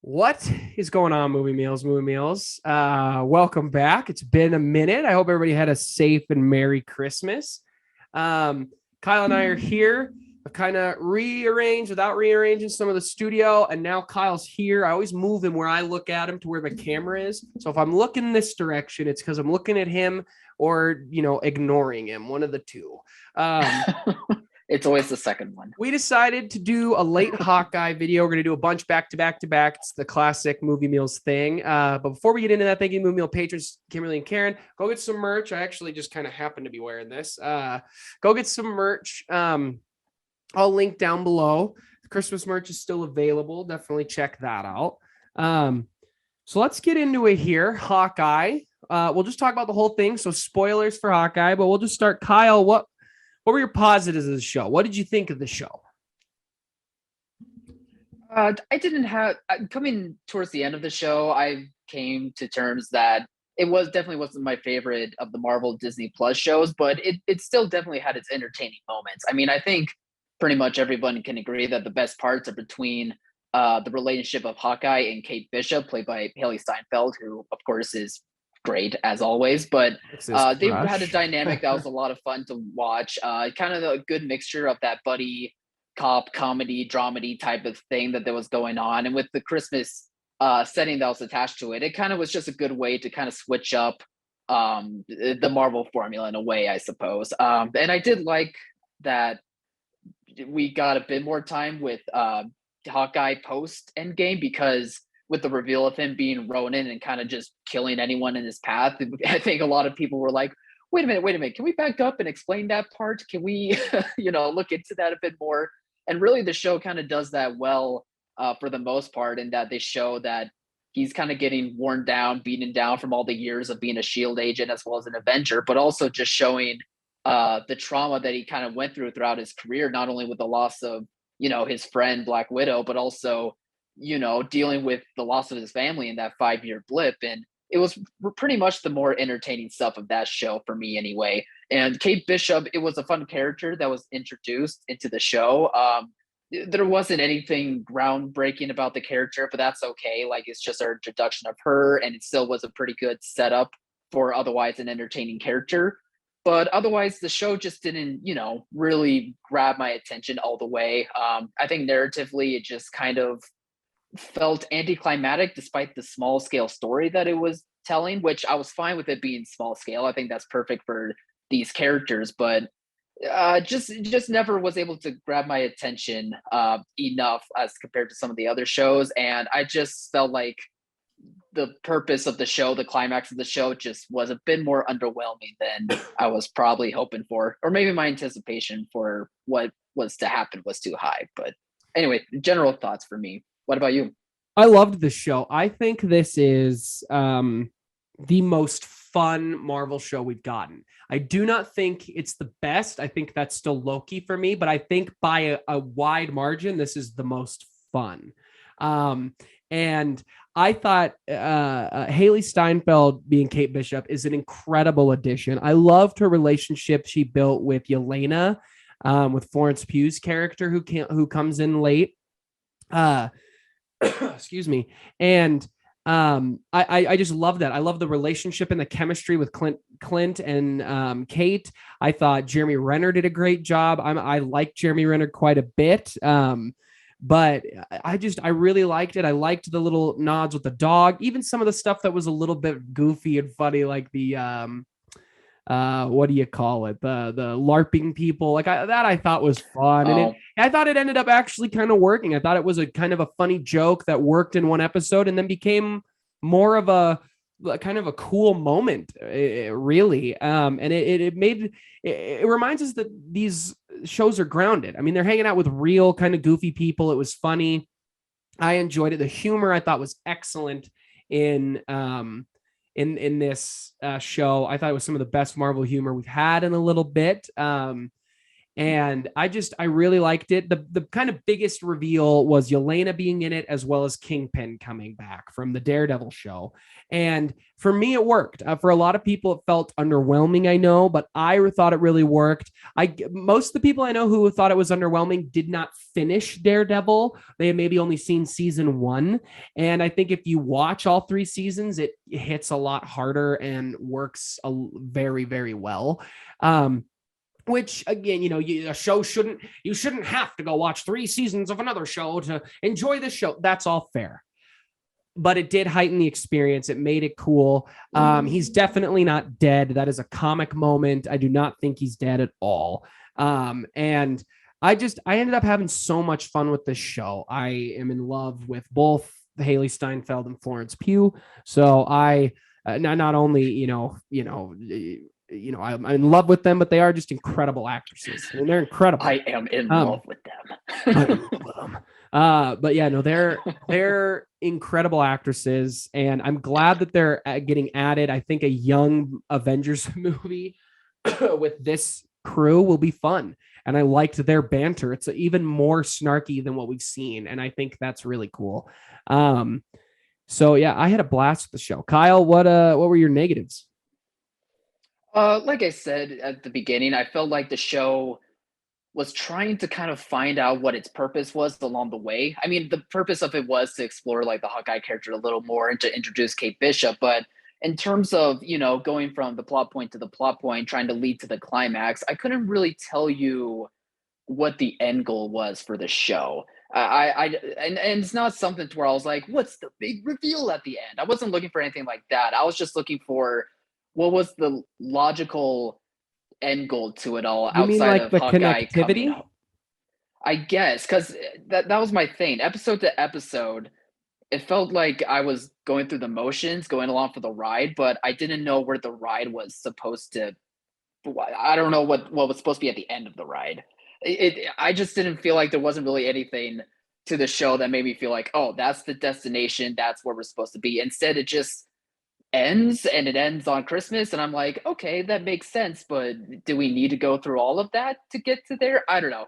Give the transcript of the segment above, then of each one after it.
What is going on, Movie Meals? Movie Meals. Welcome back. It's been a minute. I hope everybody had a safe and Merry Christmas. Kyle and I are here. I've kind of rearranged without rearranging some of the studio, and now Kyle's here. I always move him where I look at him to where the camera is. So if I'm looking this direction, it's because I'm looking at him or ignoring him. One of the two. It's always the second one. We decided to do a late Hawkeye video. We're going to do a bunch back to back to back. It's the classic Movie Meals thing. But before we get into that, thank you, Movie Meal patrons, Kimberly and Karen. Go get some merch. I actually just kind of happen to be wearing this. Go get some merch. I'll link down below. The Christmas merch is still available. Definitely check that out. So let's get into it here. Hawkeye. We'll just talk about the whole thing. So spoilers for Hawkeye, but we'll just start. Kyle, what were your positives of the show? What did you think of the show? I didn't have coming towards the end of the show. I came to terms that it was definitely wasn't my favorite of the Marvel Disney Plus shows, but it still definitely had its entertaining moments. I mean, I think pretty much everyone can agree that the best parts are between the relationship of Hawkeye and Kate Bishop, played by Haley Steinfeld, who of course is great as always. But they had a dynamic that was a lot of fun to watch. Kind of a good mixture of that buddy cop comedy dramedy type of thing that there was going on, and with the Christmas setting that was attached to it, it kind of was just a good way to kind of switch up the Marvel formula in a way, I suppose. And I did like that we got a bit more time with Hawkeye post Endgame, because with the reveal of him being Ronin and kind of just killing anyone in his path, I think a lot of people were like, wait a minute, can we back up and explain that part? Can we, look into that a bit more? And really the show kind of does that well for the most part, in that they show that he's kind of getting worn down, beaten down from all the years of being a SHIELD agent as well as an Avenger, but also just showing the trauma that he kind of went throughout his career, not only with the loss of, his friend Black Widow, but also, dealing with the loss of his family in that 5-year blip. And it was pretty much the more entertaining stuff of that show for me anyway. And Kate Bishop, it was a fun character that was introduced into the show. There wasn't anything groundbreaking about the character, but that's okay. Like, it's just our introduction of her, and it still was a pretty good setup for otherwise an entertaining character. But otherwise, the show just didn't, really grab my attention all the way. I think narratively, it just kind of felt anticlimactic despite the small scale story that it was telling, which I was fine with it being small scale. I think that's perfect for these characters, but just never was able to grab my attention enough as compared to some of the other shows. And I just felt like the purpose of the show, the climax of the show, just was a bit more underwhelming than I was probably hoping for, or maybe my anticipation for what was to happen was too high. But anyway, general thoughts for me. What about you? I loved the show. I think this is the most fun Marvel show we've gotten. I do not think it's the best. I think that's still Loki for me, but I think by a wide margin, this is the most fun. And I thought Haley Steinfeld being Kate Bishop is an incredible addition. I loved her relationship she built with Yelena, with Florence Pugh's character who comes in late. Excuse me. And I just love that. I love the relationship and the chemistry with Clint and Kate. I thought Jeremy Renner did a great job. I like Jeremy Renner quite a bit. But I really liked it. I liked the little nods with the dog, even some of the stuff that was a little bit goofy and funny, like the what do you call it, the LARPing people, like I thought was fun. And I thought it ended up actually kind of working. I thought it was a kind of a funny joke that worked in one episode and then became more of a kind of a cool moment, really. And it reminds us that these shows are grounded. I mean, they're hanging out with real kind of goofy people. It was funny. I enjoyed it. The humor I thought was excellent in this show. I thought it was some of the best Marvel humor we've had in a little bit. And I really liked it. The kind of biggest reveal was Yelena being in it, as well as Kingpin coming back from the Daredevil show. And for me, it worked. For a lot of people, it felt underwhelming, I know, but I thought it really worked. Most of the people I know who thought it was underwhelming did not finish Daredevil. They had maybe only seen season 1. And I think if you watch all 3 seasons, it hits a lot harder and works very, very well. Which again, you shouldn't have to go watch 3 seasons of another show to enjoy this show. That's all fair. But it did heighten the experience. It made it cool. He's definitely not dead. That is a comic moment. I do not think he's dead at all. And I ended up having so much fun with this show. I am in love with both Haley Steinfeld and Florence Pugh. So I not only, I'm in love with them, but they are just incredible actresses. I mean, they're incredible. I am in love with them. But yeah, no, they're incredible actresses, and I'm glad that they're getting added. I think a young Avengers movie with this crew will be fun, and I liked their banter. It's even more snarky than what we've seen, and I think that's really cool. So yeah, I had a blast with the show. Kyle, what were your negatives? Like I said at the beginning, I felt like the show was trying to kind of find out what its purpose was along the way. I mean, the purpose of it was to explore like the Hawkeye character a little more and to introduce Kate Bishop. But in terms of, going from the plot point to the plot point, trying to lead to the climax, I couldn't really tell you what the end goal was for the show. And it's not something to where I was like, what's the big reveal at the end? I wasn't looking for anything like that. I was just looking for what was the logical end goal to it all, You outside mean like of the Hawkeye connectivity? coming. I guess because that was my thing. Episode to episode, it felt like I was going through the motions, going along for the ride, but I didn't know where the ride was supposed to. I don't know what was supposed to be at the end of the ride. I just didn't feel like there wasn't really anything to the show that made me feel like, oh, that's the destination, that's where we're supposed to be. Instead, it just ends, and it ends on Christmas, and I'm like, okay, that makes sense, but do we need to go through all of that to get to there? I don't know.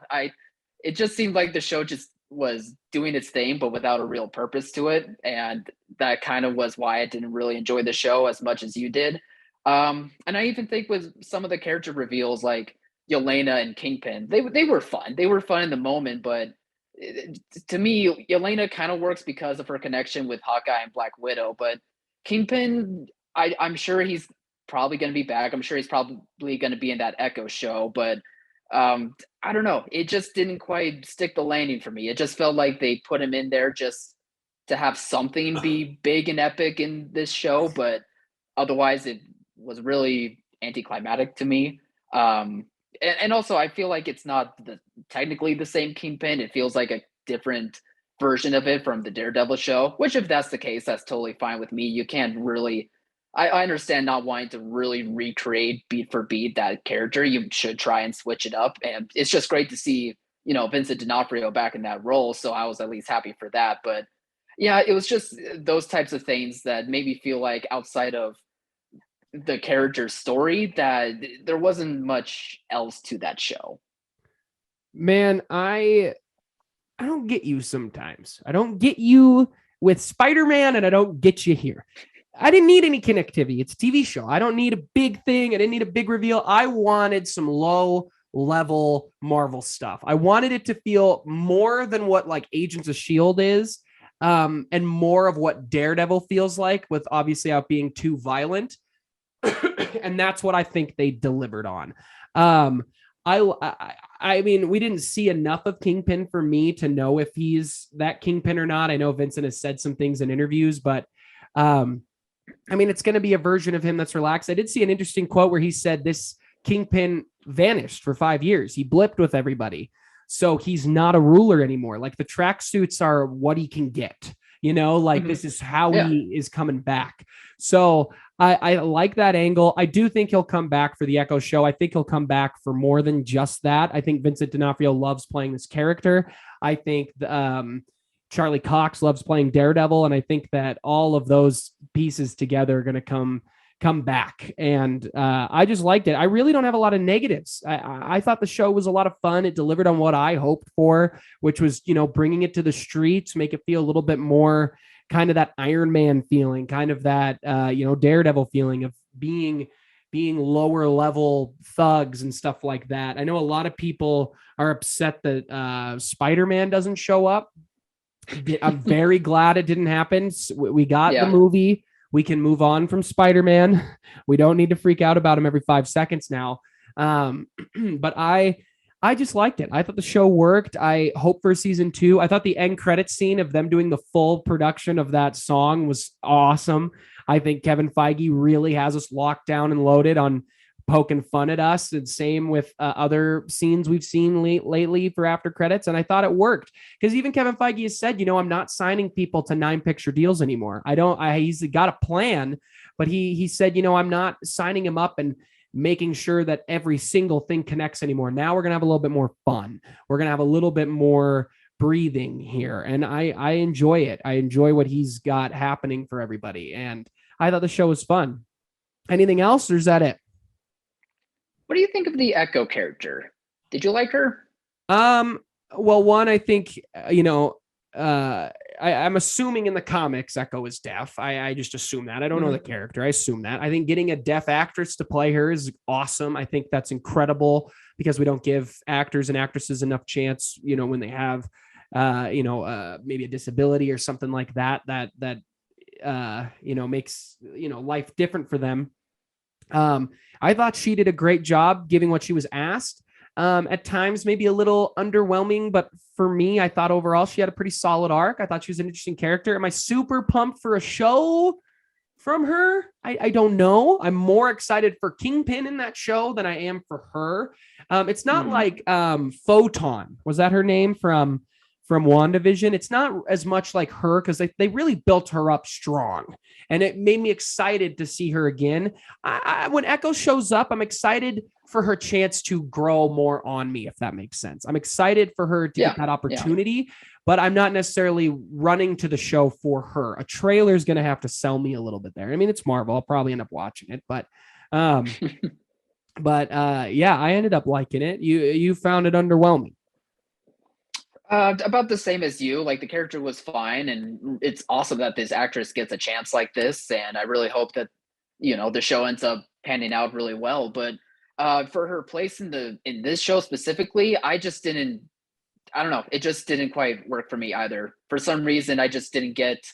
It just seemed like the show just was doing its thing but without a real purpose to it, and that kind of was why I didn't really enjoy the show as much as you did. And I even think with some of the character reveals like Yelena and Kingpin, they were fun. They were fun in the moment, but to me, Yelena kind of works because of her connection with Hawkeye and Black Widow, but Kingpin, I'm sure he's probably going to be back. I'm sure he's probably going to be in that Echo show, but I don't know. It just didn't quite stick the landing for me. It just felt like they put him in there just to have something be big and epic in this show, but otherwise it was really anticlimactic to me. And also, I feel like it's not technically the same Kingpin. It feels like a different version of it from the Daredevil show, which if that's the case, that's totally fine with me. You can't really, I understand not wanting to really recreate beat for beat that character. You should try and switch it up. And it's just great to see, Vincent D'Onofrio back in that role. So I was at least happy for that. But yeah, it was just those types of things that made me feel like outside of the character's story that there wasn't much else to that show. Man, I don't get you sometimes. I don't get you with Spider-Man, and I don't get you here. I didn't need any connectivity. It's a TV show. I don't need a big thing. I didn't need a big reveal. I wanted some low level Marvel stuff. I wanted it to feel more than what like Agents of S.H.I.E.L.D. is, and more of what Daredevil feels like, with obviously out being too violent. And that's what I think they delivered on. I mean, we didn't see enough of Kingpin for me to know if he's that Kingpin or not. I know Vincent has said some things in interviews, but I mean, it's going to be a version of him that's relaxed. I did see an interesting quote where he said this Kingpin vanished for 5 years. He blipped with everybody. So he's not a ruler anymore. Like the tracksuits are what he can get, this is how he is coming back. So I like that angle. I do think he'll come back for the Echo show. I think he'll come back for more than just that. I think Vincent D'Onofrio loves playing this character. I think Charlie Cox loves playing Daredevil. And I think that all of those pieces together are going to come come back. And I just liked it. I really don't have a lot of negatives. I thought the show was a lot of fun. It delivered on what I hoped for, which was, bringing it to the streets, make it feel a little bit more kind of that Iron Man feeling, kind of that, Daredevil feeling of being lower level thugs and stuff like that. I know a lot of people are upset that Spider-Man doesn't show up. I'm very glad it didn't happen. We got the movie. We can move on from Spider-Man. We don't need to freak out about him every 5 seconds now. But I just liked it. I thought the show worked. I hope for season 2. I thought the end credit scene of them doing the full production of that song was awesome. I think Kevin Feige really has us locked down and loaded on poking fun at us, and same with other scenes we've seen lately for after credits. And I thought it worked, because even Kevin Feige has said, I'm not signing people to 9-picture deals anymore. He's got a plan, but he said, I'm not signing him up and making sure that every single thing connects anymore. Now we're going to have a little bit more fun. We're going to have a little bit more breathing here. And I enjoy it. I enjoy what he's got happening for everybody. And I thought the show was fun. Anything else, or is that it? What do you think of the Echo character? Did you like her? Well, one, I think, I'm assuming in the comics Echo is deaf. I just assume that. I don't know the character. I assume that. I think getting a deaf actress to play her is awesome. I think that's incredible, because we don't give actors and actresses enough chance, when they have, maybe a disability or something like that makes, life different for them. I thought she did a great job giving what she was asked. At times, maybe a little underwhelming, but for me, I thought overall she had a pretty solid arc. I thought she was an interesting character. Am I super pumped for a show from her? I don't know. I'm more excited for Kingpin in that show than I am for her. It's not like Photon. Was that her name from WandaVision? It's not as much like her, because they really built her up strong, and it made me excited to see her again. When Echo shows up, I'm excited for her chance to grow more on me, if that makes sense. I'm excited for her to get that opportunity, but I'm not necessarily running to the show for her. A trailer is going to have to sell me a little bit there. I mean, it's Marvel. I'll probably end up watching it, but I ended up liking it. You found it underwhelming. About the same as you. Like, the character was fine, and it's awesome that this actress gets a chance like this, and I really hope that the show ends up panning out really well. But for her place in this show specifically, I don't know, it just didn't quite work for me either. For some reason, I just didn't get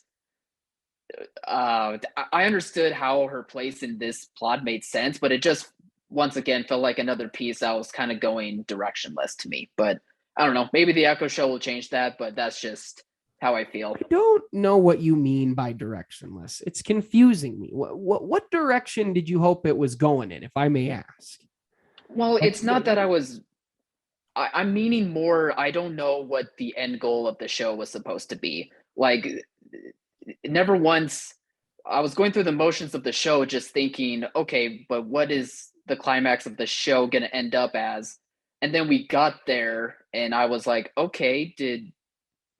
I understood how her place in this plot made sense, but it just once again felt like another piece that was kind of going directionless to me. But I don't know. Maybe the Echo show will change that, but that's just how I feel. I don't know what you mean by directionless. It's confusing me. What direction did you hope it was going in, if I may ask? Well, it's not that I'm meaning more, I don't know what the end goal of the show was supposed to be. Like, never once, I was going through the motions of the show just thinking, okay, but what is the climax of the show going to end up as? And then we got there, and I was like, okay, did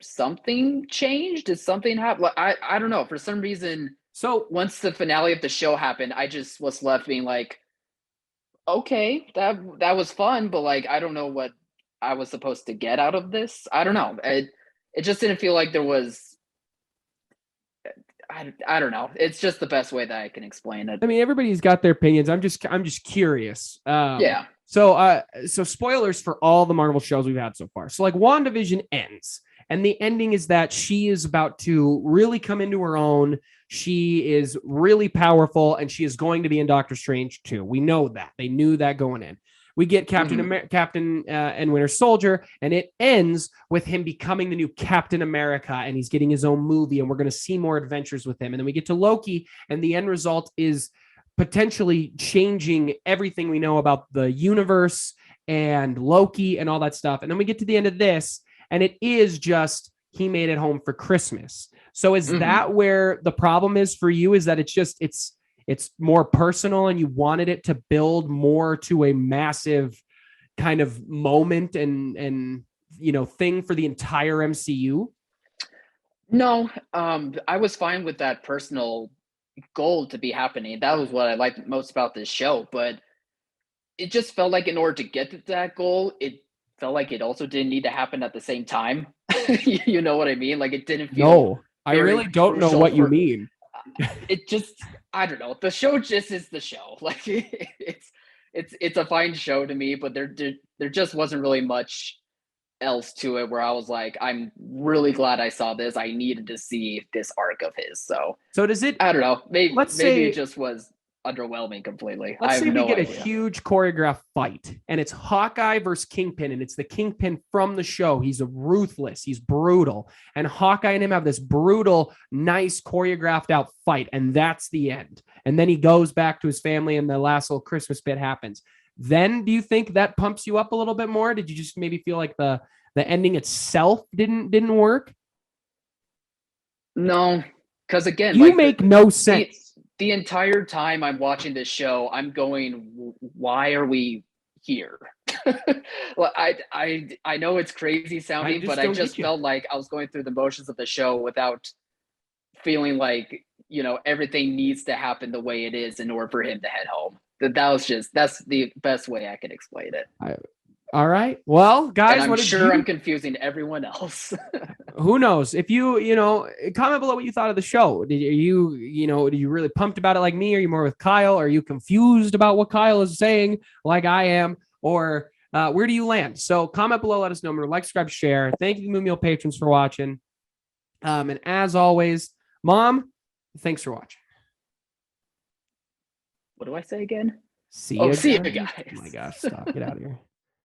something change? Did something happen? I don't know. For some reason, so once the finale of the show happened, I just was left being like, okay, that was fun, but like, I don't know what I was supposed to get out of this. I don't know. It just didn't feel like there was. I don't know. It's just the best way that I can explain it. I mean, everybody's got their opinions. I'm just curious. Yeah. So spoilers for all the Marvel shows we've had so far. So like WandaVision ends, and the ending is that she is about to really come into her own. She is really powerful, and she is going to be in Doctor Strange 2. We know that. They knew that going in. We get Captain and Winter Soldier, and it ends with him becoming the new Captain America, and he's getting his own movie, and we're going to see more adventures with him. And then we get to Loki, and the end result is potentially changing everything we know about the universe and Loki and all that stuff. And then we get to the end of this, and it is just he made it home for Christmas. So is that where the problem is for you? Is that it's more personal, and you wanted it to build more to a massive kind of moment and thing for the entire MCU? No, I was fine with that personal goal to be happening. That was what I liked most about this show. But it just felt like in order to get to that goal, it felt like it also didn't need to happen at the same time. You know what I mean? Like it didn't feel No, I very really don't know crucial what you for mean. it. Just I don't know. The show just is the show. Like it's a fine show to me, but there just wasn't really much else to it where I was like, I'm really glad I saw this. I needed to see this arc of his. So does it, I don't know. let's Maybe it say, just was underwhelming completely. I let's have say we no get a idea. huge choreographed fight and it's Hawkeye versus Kingpin, and it's the Kingpin from the show. He's ruthless, he's brutal, and Hawkeye and him have this brutal, nice choreographed out fight, and that's the end. And then he goes back to his family and the last little Christmas bit happens. Then do you think that pumps you up a little bit more? Did you just maybe feel like the ending itself didn't work? No, because again, You like make no sense. the entire time I'm watching this show, I'm going, why are we here? Well, I know it's crazy sounding, but I don't just get you. felt like I was going through the motions of the show without feeling like, everything needs to happen the way it is in order for him to head home. That's the best way I can explain it. All right. Well, guys, And I'm what did sure you? I'm confusing everyone else. Who knows? If you comment below what you thought of the show. Did you really pumped about it like me? Are you more with Kyle? Are you confused about what Kyle is saying like I am? Or where do you land? So comment below. Let us know. Remember, like, subscribe, share. Thank you, Moon Meal patrons, for watching. And as always, Mom, thanks for watching. What do I say again? See you See you guys. guys. Oh my gosh, stop. Get out of here.